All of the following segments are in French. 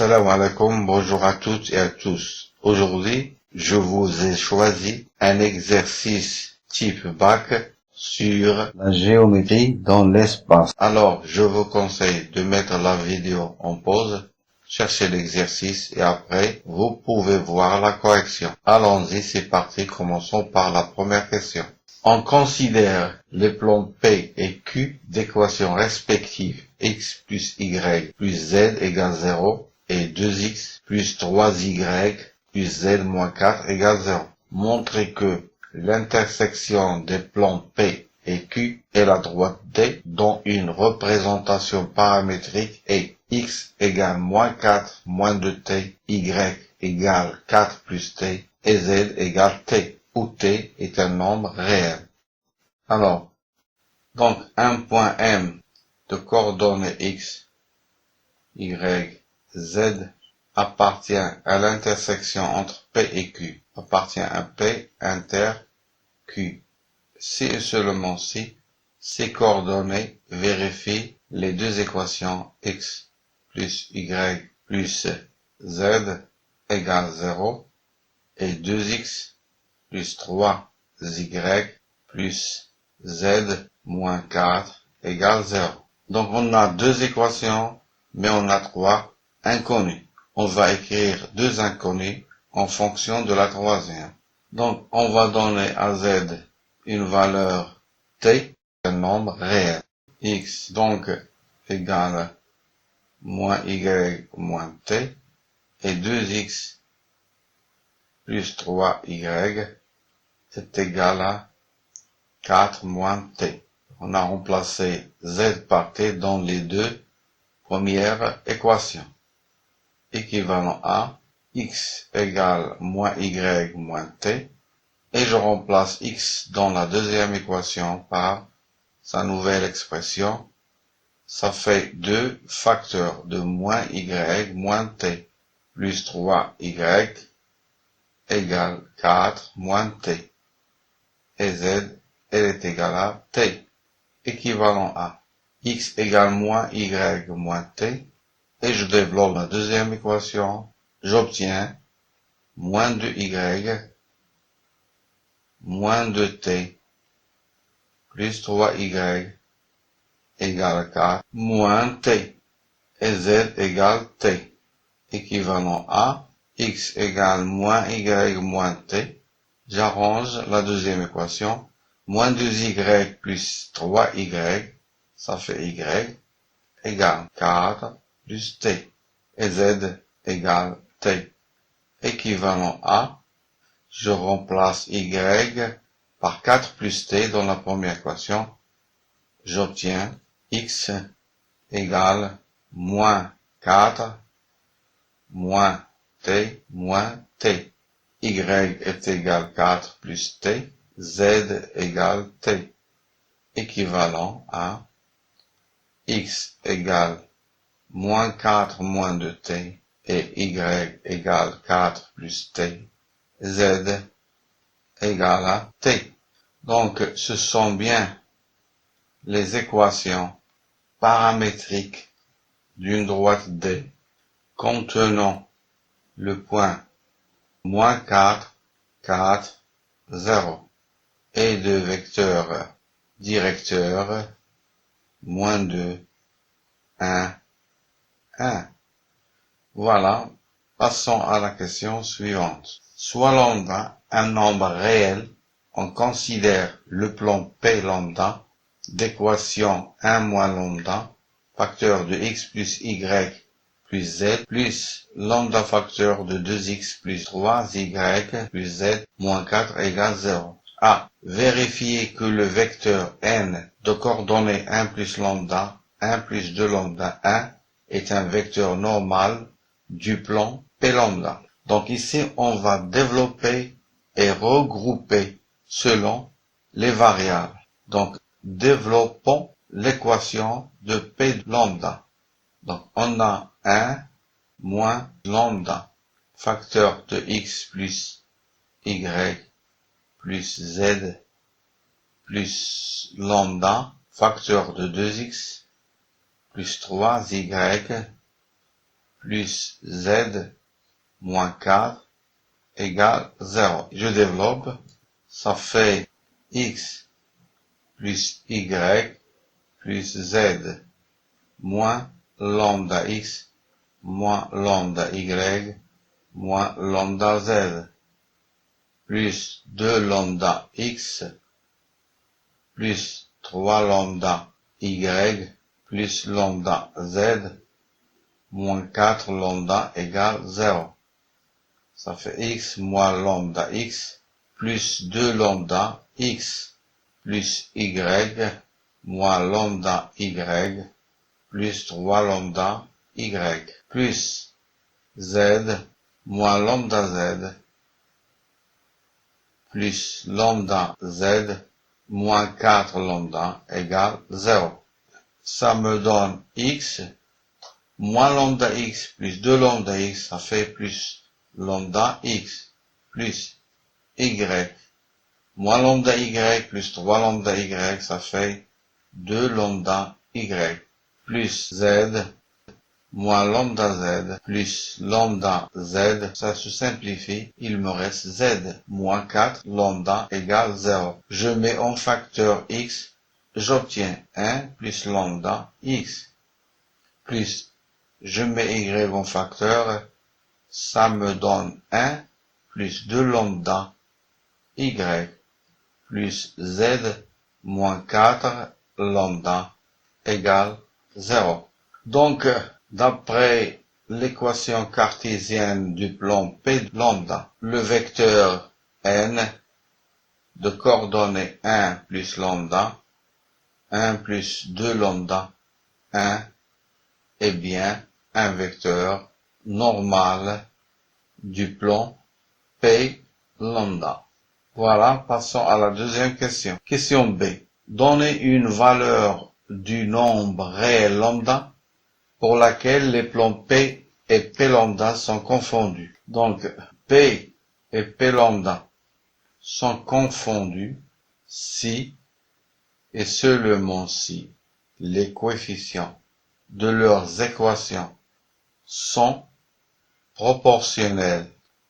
Assalamu alaikum, bonjour à toutes et à tous. Aujourd'hui, je vous ai choisi un exercice type bac sur la géométrie dans l'espace. Alors, je vous conseille de mettre la vidéo en pause, chercher l'exercice et après, vous pouvez voir la correction. Allons-y, c'est parti, commençons par la première question. On considère les plans P et Q d'équations respectives x plus y plus z égale 0 et 2x plus 3y plus z moins 4 égale 0. Montrez que l'intersection des plans P et Q est la droite D dont une représentation paramétrique est x égale moins 4 moins 2t, y égale 4 plus t et z égale t, où t est un nombre réel. Alors, donc un point M de coordonnées x, y, z appartient à l'intersection entre P et Q, appartient à P inter Q. Si et seulement si ces coordonnées vérifient les deux équations x plus y plus z égale 0 et 2x plus 3y plus z moins 4 égale 0. Donc on a deux équations, mais on a trois inconnus. On va écrire deux inconnus en fonction de la troisième. Donc on va donner à z une valeur t, un nombre réel. X donc égale moins y moins t et 2x plus 3y est égal à 4 moins t. On a remplacé z par t dans les deux premières équations. Équivalent à x égale moins y moins t. Et je remplace x dans la deuxième équation par sa nouvelle expression. Ça fait 2 facteurs de moins y moins t plus 3y égale 4 moins t. Et z, elle est égale à t. Équivalent à x égale moins y moins t. Et je développe la deuxième équation. J'obtiens moins 2y moins 2t plus 3y égale 4 moins t. Et z égale t. Équivalent à x égale moins y moins t. J'arrange la deuxième équation. Moins 2y plus 3y, ça fait y, égale 4 plus t. Et z égale t. Équivalent à, je remplace y par 4 plus t dans la première équation. J'obtiens x égale moins 4 moins t moins t. Y est égal 4 plus t. Z égale t. Équivalent à x égale moins 4 moins 2t et y égale 4 plus t. Z égale à t. Donc, ce sont bien les équations paramétriques d'une droite D contenant le point moins 4, 4, 0 et de vecteurs directeurs moins 2, 1, 1. Voilà, passons à la question suivante. Soit lambda un nombre réel, on considère le plan P lambda d'équation 1 moins lambda, facteur de x plus y plus z, plus lambda facteur de 2x plus 3y plus z moins 4 égale 0. A. Vérifier que le vecteur n de coordonnées 1 plus lambda, 1 plus 2 lambda 1 est un vecteur normal du plan P lambda. Donc ici, on va développer et regrouper selon les variables. Donc, développons l'équation de P lambda. Donc, on a 1 moins lambda, facteur de x plus y plus z plus lambda, facteur de 2x plus 3y plus Z moins 4 égale 0. Je développe, ça fait X plus Y plus Z moins lambda X moins lambda Y moins lambda Z plus 2 lambda X plus 3 lambda Y plus lambda Z moins 4 lambda égale 0. Ça fait X moins lambda X plus 2 lambda X plus Y moins lambda Y plus 3 lambda Y plus Z moins lambda Z plus lambda Z moins 4 lambda égale 0. Ça me donne X moins lambda X plus 2 lambda X, ça fait plus lambda X plus Y moins lambda Y plus 3 lambda Y, ça fait 2 lambda Y plus Z moins lambda Z plus lambda Z, ça se simplifie, il me reste Z moins 4 lambda égale 0. Je mets en facteur X, j'obtiens 1 plus lambda X plus je mets Y en facteur, ça me donne 1 plus 2 lambda Y plus Z moins 4 lambda égale 0. Donc, d'après l'équation cartésienne du plan P de lambda, le vecteur n de coordonnées 1 plus lambda, 1 plus 2 lambda, 1 est bien un vecteur normal du plan P lambda. Voilà, passons à la deuxième question. Question B. Donnez une valeur du nombre réel lambda pour laquelle les plans P et P lambda sont confondus. Donc, P et P lambda sont confondus si et seulement si les coefficients de leurs équations sont proportionnels.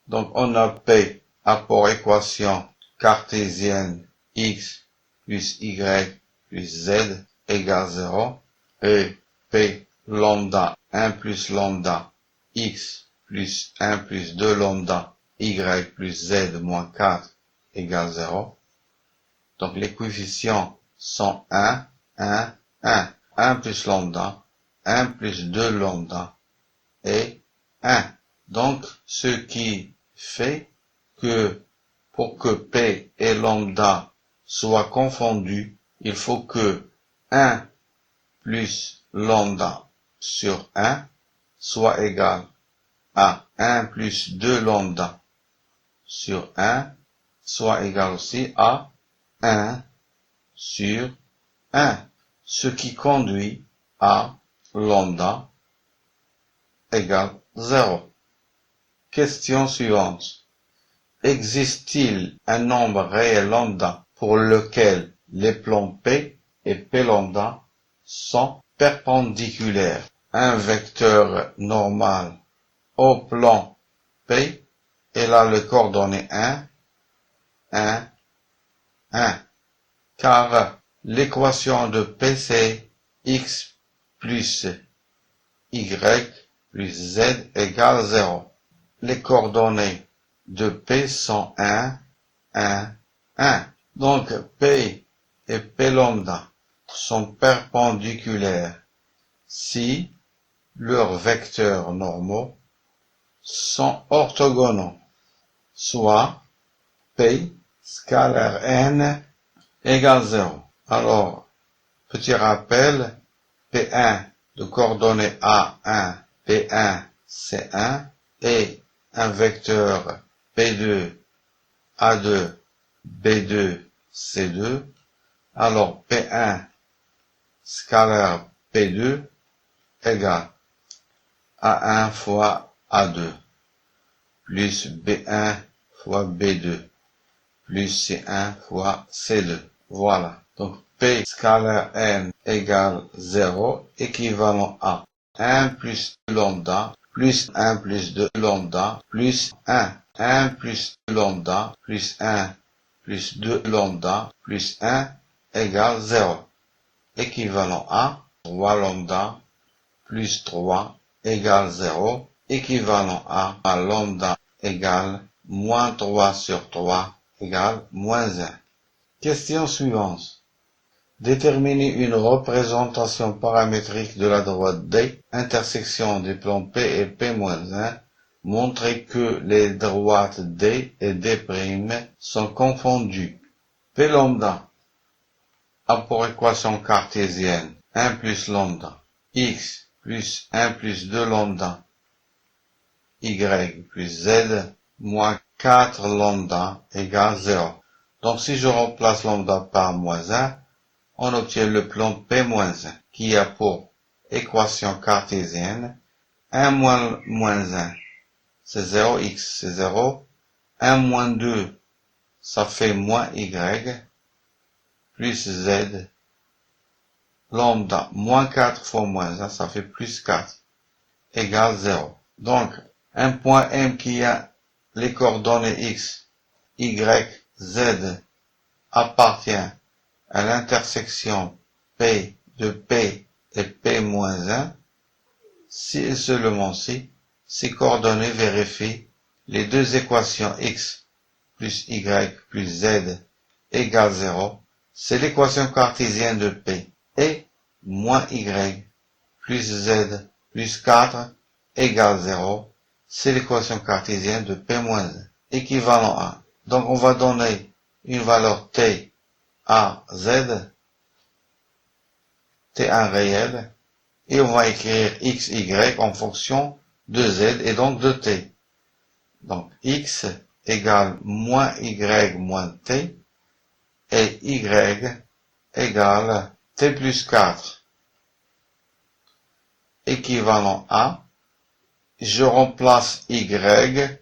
Donc, on a P a pour équation cartésienne x plus y plus z égale 0 et P lambda 1 plus lambda x plus 1 plus 2 lambda y plus z moins 4 égale 0. Donc les coefficients sont 1, 1, 1. 1 plus lambda, 1 plus 2 lambda et 1. Donc ce qui fait que pour que P et lambda soient confondus, il faut que 1 plus lambda sur 1 soit égal à 1 plus 2 lambda sur 1 soit égal aussi à 1 sur 1, ce qui conduit à lambda égale 0. Question suivante. Existe-t-il un nombre réel lambda pour lequel les plans P et P lambda sont perpendiculaires? Un vecteur normal au plan P, et là le coordonnée 1, 1, 1. Car l'équation de P c'est x plus y plus z égale 0. Les coordonnées de P sont 1, 1, 1. Donc P et P lambda sont perpendiculaires si leurs vecteurs normaux sont orthogonaux, soit P scalaire n égale 0. Alors, petit rappel, P1 de coordonnées A1, P1, C1 et un vecteur P2, A2, B2, C2. Alors, P1 scalaire P2 égale A1 fois A2 plus B1 fois B2 plus C1 fois C2. Voilà. Donc, P scalaire n égale 0, équivalent à 1 plus lambda plus 1 plus 2 lambda plus 1. 1 plus 2 lambda plus 1 plus 2 lambda plus 1 égale 0. Équivalent à 3 lambda plus 3 égale 0. Équivalent à lambda égale moins 3 sur 3 égale moins 1. Question suivante. Déterminer une représentation paramétrique de la droite D, intersection des plans P et P-1. Montrer que les droites D et D' sont confondues. P lambda a pour équation cartésienne 1 plus lambda, x plus 1 plus 2 lambda, y plus z moins 4 lambda égale 0. Donc si je remplace lambda par moins 1, on obtient le plan P-1 qui a pour équation cartésienne 1 moins 1, c'est 0, x c'est 0, 1 moins 2, ça fait moins y, plus z, lambda, moins 4 fois moins 1, ça fait plus 4, égale 0. Donc, un point M qui a les coordonnées x, y, z appartient à l'intersection P de P et P-1, si et seulement si, ces coordonnées vérifient les deux équations x plus y plus z égale 0, c'est l'équation cartésienne de P, et moins y plus z plus 4 égale 0, c'est l'équation cartésienne de P-1, équivalent à. Donc on va donner une valeur t à z, t1 réel, et on va écrire x, y en fonction de z et donc de t. Donc x égale moins y moins t, et y égale t plus 4. Équivalent à, je remplace y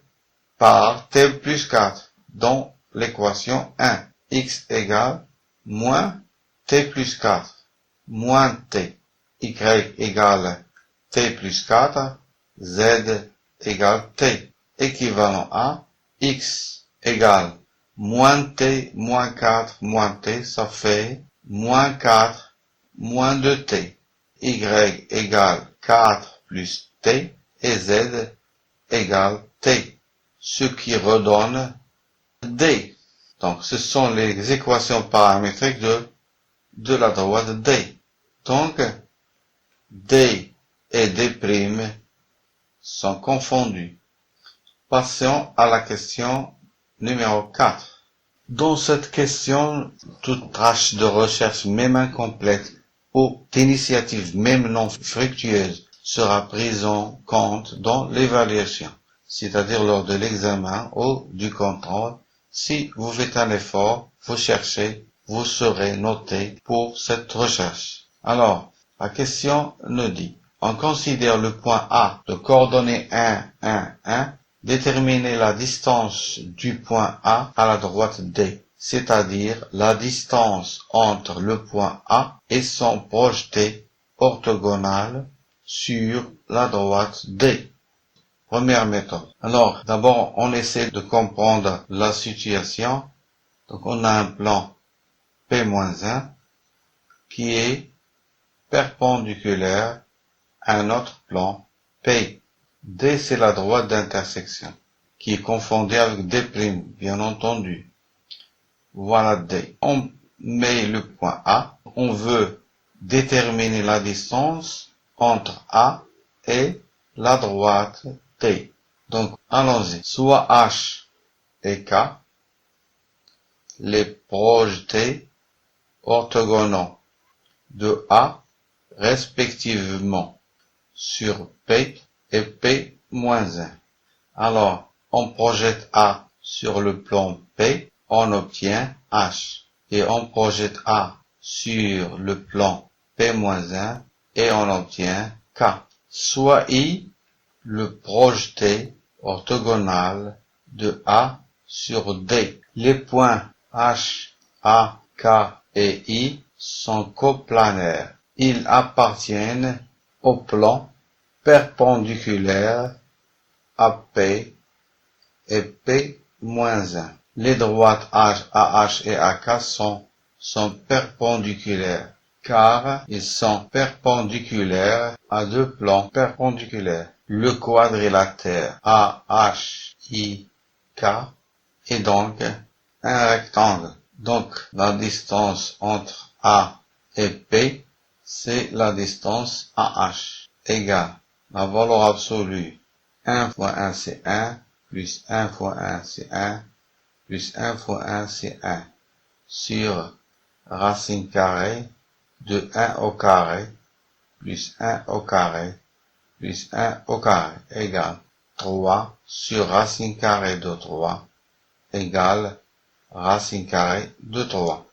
par t plus 4 dans l'équation 1. X égale moins t plus 4, moins t. Y égale t plus 4, z égale t. Équivalent à x égale moins t moins 4 moins t, ça fait moins 4 moins 2t. Y égale 4 plus t et z égale t, ce qui redonne d. Donc ce sont les équations paramétriques de la droite D. Donc D et D' sont confondus. Passons à la question numéro 4. Dans cette question, toute tâche de recherche même incomplète ou d'initiative même non fructueuse sera prise en compte dans l'évaluation, c'est-à-dire lors de l'examen ou du contrôle. Si vous faites un effort, vous cherchez, vous serez noté pour cette recherche. Alors, la question nous dit, on considère le point A de coordonnées 1, 1, 1, déterminer la distance du point A à la droite D, c'est-à-dire la distance entre le point A et son projeté orthogonal sur la droite D. Première méthode. Alors, d'abord, on essaie de comprendre la situation. Donc, on a un plan P-1 qui est perpendiculaire à un autre plan P. D, c'est la droite d'intersection, qui est confondue avec D', bien entendu. Voilà D. On met le point A. On veut déterminer la distance entre A et la droite T. Donc, allons-y. Soit H et K, les projetés orthogonaux de A, respectivement, sur P et P-1. Alors, on projette A sur le plan P, on obtient H. Et on projette A sur le plan P-1 et on obtient K. Soit I, le projeté orthogonal de A sur D. Les points H, A, K et I sont coplanaires. Ils appartiennent au plan perpendiculaires à P et P moins 1. Les droites AH et AK sont perpendiculaires, car ils sont perpendiculaires à deux plans perpendiculaires. Le quadrilatère AHIK est donc un rectangle. Donc, la distance entre A et P, c'est la distance AH, égale la valeur absolue 1 fois 1 c'est 1, plus 1 fois 1 c'est 1, plus 1 fois 1 c'est 1, sur racine carrée de 1 au carré, plus 1 au carré, plus 1 au carré, égale 3 sur racine carrée de 3, égale racine carrée de 3.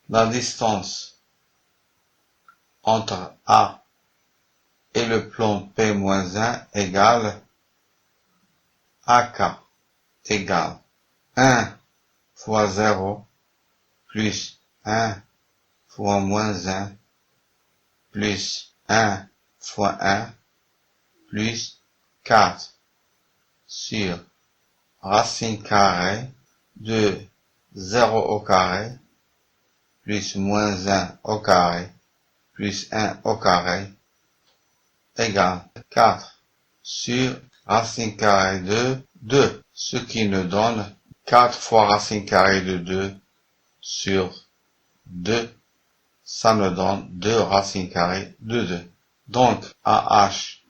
La distance entre A et le plan P-1 égale AK, égale 1 fois 0 plus 1 fois moins 1 plus 1 fois 1 plus 4 sur racine carrée de 0 au carré plus moins 1 au carré plus 1 au carré égale 4 sur racine carrée de 2, ce qui nous donne 4 fois racine carrée de 2 sur 2, ça nous donne 2 racines carrées de 2. Donc, AH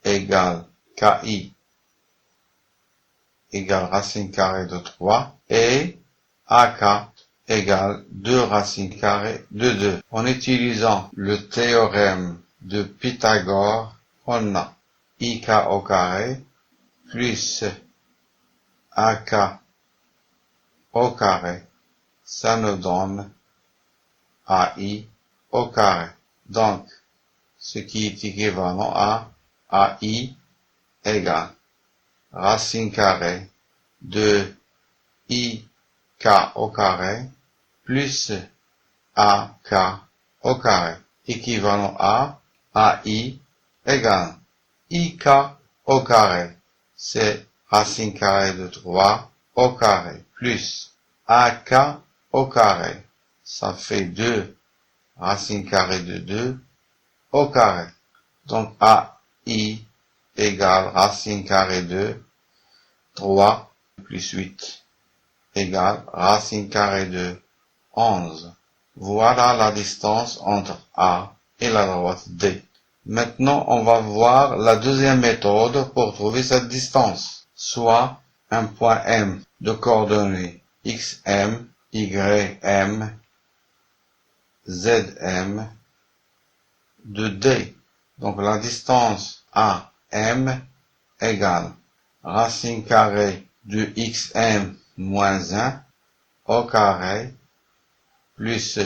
égale KI égale racine carrée de 3 et AK égale 2 racines carrées de 2. En utilisant le théorème de Pythagore, on a IK au carré plus AK au carré, ça nous donne AI au carré. Donc, ce qui est équivalent à AI égale racine carrée de IK au carré plus AK au carré, équivalent à AI égale IK au carré, c'est racine carrée de 3 au carré, plus AK au carré, ça fait 2 racine carrée de 2 au carré. Donc AI égale racine carrée de 3 plus 8 égale racine carrée de 11. Voilà la distance entre A et la droite D. Maintenant, on va voir la deuxième méthode pour trouver cette distance, soit un point M de coordonnées XM, YM, ZM de D. Donc la distance AM égale racine carrée de XM moins 1 au carré plus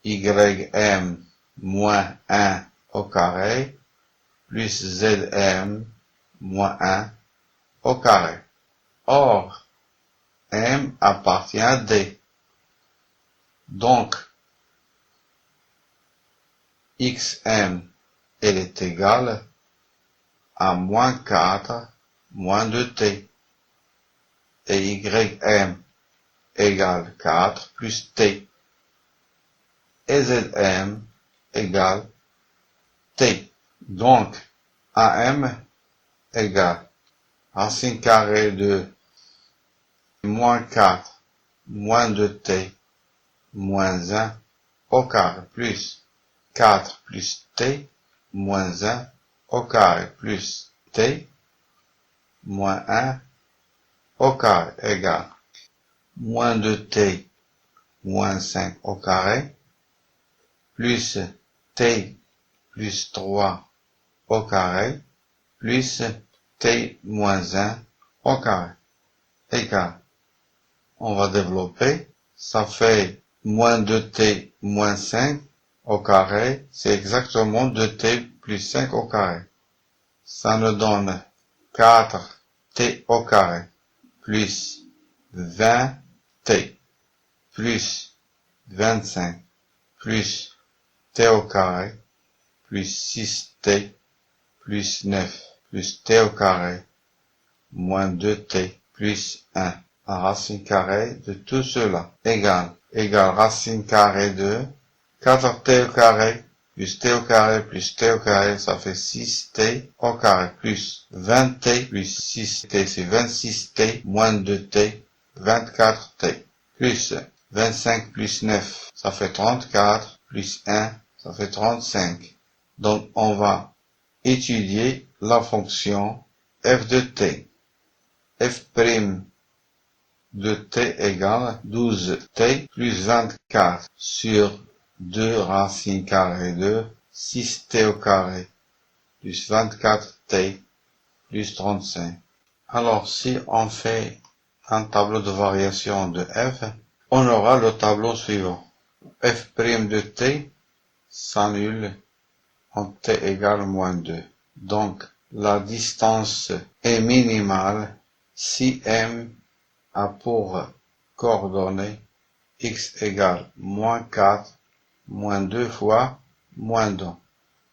YM moins 1 au carré plus ZM moins 1 au carré. Or, M appartient à D. Donc, XM, elle est égale à moins 4 moins 2T. Et YM égale 4 plus T. Et ZM égale T. Donc, AM égale racine carrée de moins 4 moins 2T moins 1 au carré plus 4 plus T moins 1 au carré plus T moins 1 au carré égale moins 2T moins 5 au carré plus T plus 3 au carré plus T moins 1 au carré égale. On va développer. Ça fait moins 2T moins 5 au carré. C'est exactement 2T plus 5 au carré. Ça nous donne 4T au carré plus 20T plus 25 plus T au carré plus 6T plus 9 plus t au carré moins 2t plus 1. La racine carrée de tout cela égale racine carrée de 4t au carré plus t au carré plus t au carré, ça fait 6t au carré plus 20t plus 6t, c'est 26t moins 2t, 24t plus 25 plus 9, ça fait 34 plus 1, ça fait 35. Donc on va étudier la fonction f de t. F' de t égale 12t plus 24 sur 2 racine carrée de 6t au carré plus 24t plus 35. Alors si on fait un tableau de variation de f, on aura le tableau suivant. F' de t s'annule en t égale moins 2. Donc la distance est minimale si m a pour coordonnées x égale moins 4, moins 2 fois moins 2.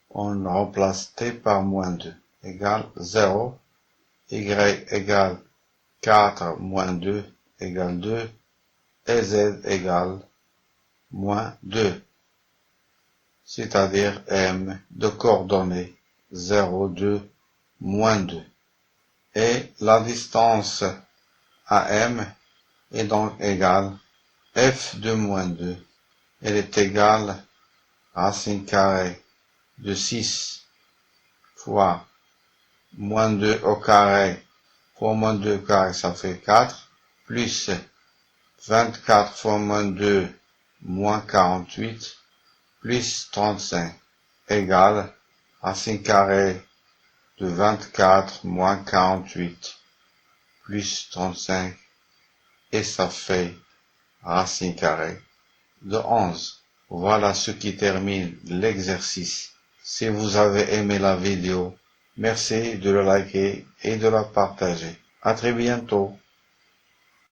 On remplace t par moins 2 égale 0, y égale 4 moins 2 égale 2, et z égale moins 2, c'est-à-dire m de coordonnées 0, 2, moins 2. Et la distance à m est donc égale f de moins 2. Elle est égale racine carrée de 6 fois moins 2 au carré fois moins 2 au carré, ça fait 4, plus 24 fois moins 2, moins 48, plus 35, égale racine carrée de 24 moins 48, plus 35, et ça fait racine carrée de 11. Voilà ce qui termine l'exercice. Si vous avez aimé la vidéo, merci de le liker et de la partager. À très bientôt.